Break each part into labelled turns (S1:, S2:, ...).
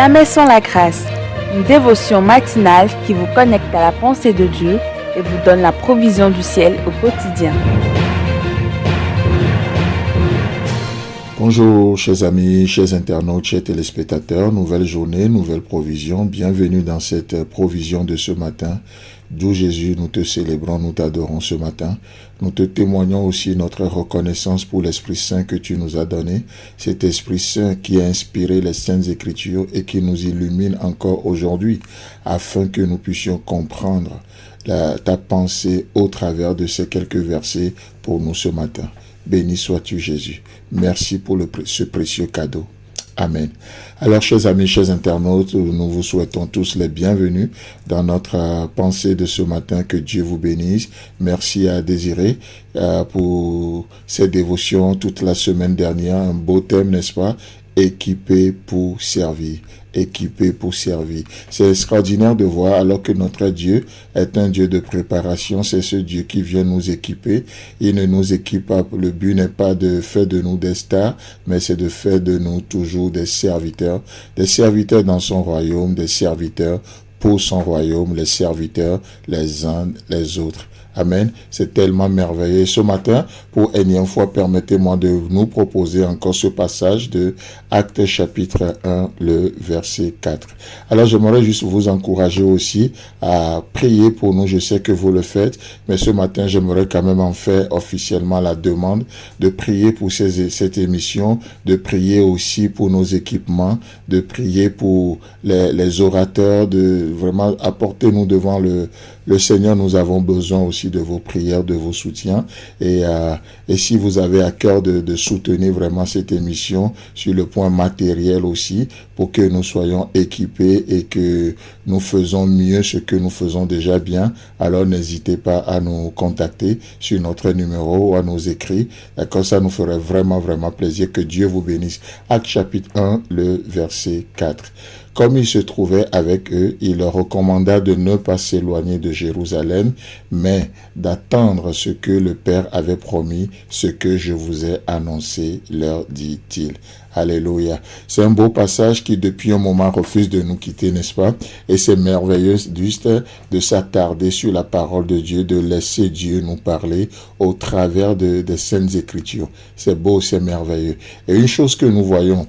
S1: Jamais sans la grâce, une dévotion matinale qui vous connecte à la pensée de Dieu et vous donne la provision du ciel au quotidien.
S2: Bonjour chers amis, chers internautes, chers téléspectateurs, nouvelle journée, nouvelle provision, bienvenue dans cette provision de ce matin. D'où Jésus, nous te célébrons, nous t'adorons ce matin. Nous te témoignons aussi notre reconnaissance pour l'Esprit Saint que tu nous as donné. Cet Esprit Saint qui a inspiré les Saintes Écritures et qui nous illumine encore aujourd'hui afin que nous puissions comprendre ta pensée au travers de ces quelques versets pour nous ce matin. Béni sois-tu Jésus. Merci pour ce précieux cadeau. Amen. Alors, chers amis, chers internautes, nous vous souhaitons tous les bienvenus dans notre pensée de ce matin. Que Dieu vous bénisse. Merci à Désiré pour ses dévotions toute la semaine dernière. Un beau thème, n'est-ce pas? Équipé pour servir. Équipé pour servir. C'est extraordinaire de voir, alors que notre Dieu est un Dieu de préparation, c'est ce Dieu qui vient nous équiper. Il ne nous équipe pas, le but n'est pas de faire de nous des stars, mais c'est de faire de nous toujours des serviteurs dans son royaume, des serviteurs pour son royaume, les serviteurs les uns les autres. Amen. C'est tellement merveilleux. Ce matin, pour énième fois, permettez-moi de nous proposer encore ce passage de Actes chapitre 1, le verset 4. Alors, j'aimerais juste vous encourager aussi à prier pour nous. Je sais que vous le faites, mais ce matin, j'aimerais quand même en faire officiellement la demande de prier pour cette émission, de prier aussi pour nos équipements, de prier pour les orateurs, de vraiment apporter-nous devant le Seigneur. Nous avons besoin aussi de vos prières, de vos soutiens. Et si vous avez à cœur de soutenir vraiment cette émission sur le point matériel aussi, pour que nous soyons équipés et que nous faisons mieux ce que nous faisons déjà bien, alors n'hésitez pas à nous contacter sur notre numéro ou à nous écrire. D'accord, ça nous ferait vraiment, vraiment plaisir. Que Dieu vous bénisse. Actes chapitre 1, le verset 4. Comme il se trouvait avec eux, il leur recommanda de ne pas s'éloigner de Jérusalem, mais d'attendre ce que le Père avait promis, ce que je vous ai annoncé, leur dit-il. Alléluia. C'est un beau passage qui depuis un moment refuse de nous quitter, n'est-ce pas? Et c'est merveilleux juste de s'attarder sur la parole de Dieu, de laisser Dieu nous parler au travers des Saintes Écritures. C'est beau, c'est merveilleux. Et une chose que nous voyons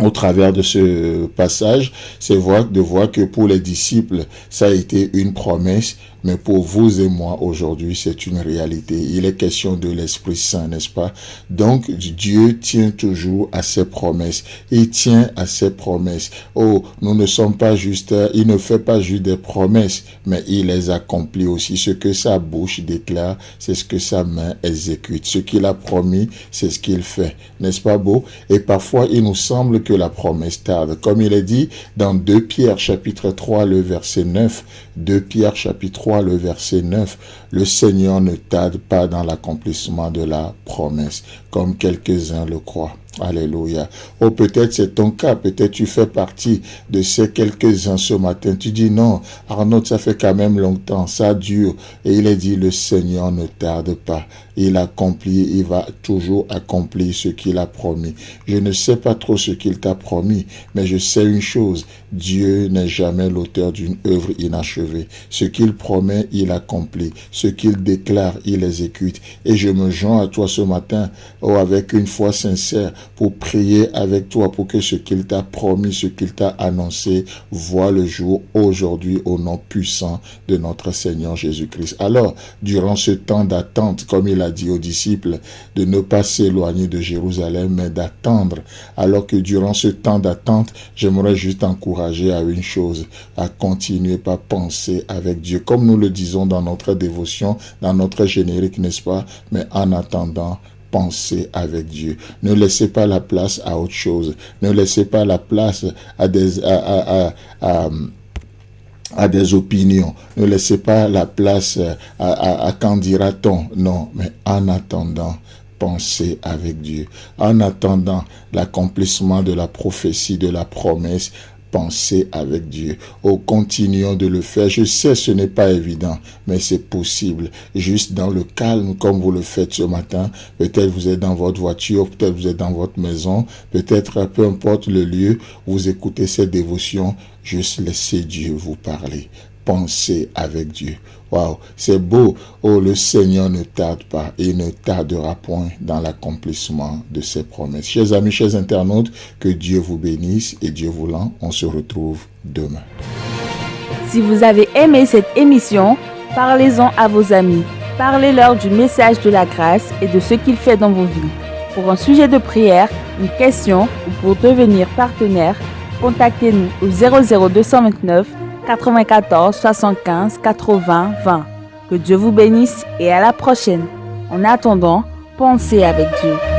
S2: au travers de ce passage, c'est de voir que pour les disciples, ça a été une promesse, mais pour vous et moi aujourd'hui, c'est une réalité. Il est question de l'Esprit Saint, n'est-ce pas? Donc, Dieu tient toujours à ses promesses. Il tient à ses promesses. Oh, nous ne sommes pas juste, il ne fait pas juste des promesses, mais il les accomplit aussi. Ce que sa bouche déclare, c'est ce que sa main exécute. Ce qu'il a promis, c'est ce qu'il fait. N'est-ce pas beau? Et parfois, il nous semble que la promesse tarde. Comme il est dit dans 2 Pierre chapitre 3, le verset 9, 2 Pierre chapitre 3, le verset 9, le Seigneur ne tarde pas dans l'accomplissement de la promesse, comme quelques-uns le croient. Alléluia. Oh, peut-être c'est ton cas, peut-être tu fais partie de ces quelques-uns ce matin. Tu dis non, Arnaud, ça fait quand même longtemps, ça dure. Et il est dit, le Seigneur ne tarde pas. Il accomplit, il va toujours accomplir ce qu'il a promis. Je ne sais pas trop ce qu'il t'a promis, mais je sais une chose, Dieu n'est jamais l'auteur d'une œuvre inachevée. Ce qu'il promet, il accomplit. Ce qu'il déclare, il exécute. Et je me joins à toi ce matin, oh, avec une foi sincère, pour prier avec toi pour que ce qu'il t'a promis, ce qu'il t'a annoncé, voit le jour aujourd'hui au nom puissant de notre Seigneur Jésus-Christ. Alors, durant ce temps d'attente, comme il a dit aux disciples, de ne pas s'éloigner de Jérusalem, mais d'attendre. Alors que durant ce temps d'attente, j'aimerais juste encourager à une chose, à continuer par penser avec Dieu. Comme nous le disons dans notre dévotion, dans notre générique, n'est-ce pas? Mais en attendant, pensez avec Dieu. Ne laissez pas la place à autre chose. Ne laissez pas la place à des opinions. Ne laissez pas la place à qu'en dira-t-on. Non, mais en attendant, pensez avec Dieu. En attendant l'accomplissement de la prophétie, de la promesse, Pensez avec Dieu. Oh, continuons de le faire. Je sais, ce n'est pas évident, mais c'est possible. Juste dans le calme, comme vous le faites ce matin. Peut-être vous êtes dans votre voiture, peut-être vous êtes dans votre maison, peut-être peu importe le lieu, vous écoutez cette dévotion. Juste laissez Dieu vous parler. Pensez avec Dieu. Waouh, c'est beau. Oh, le Seigneur ne tarde pas et ne tardera point dans l'accomplissement de ses promesses. Chers amis, chers internautes, que Dieu vous bénisse et Dieu voulant, on se retrouve demain.
S1: Si vous avez aimé cette émission, parlez-en à vos amis. Parlez-leur du message de la grâce et de ce qu'il fait dans vos vies. Pour un sujet de prière, une question ou pour devenir partenaire, contactez-nous au 00229 94 75 80 20. Que Dieu vous bénisse et à la prochaine. En attendant, pensez avec Dieu.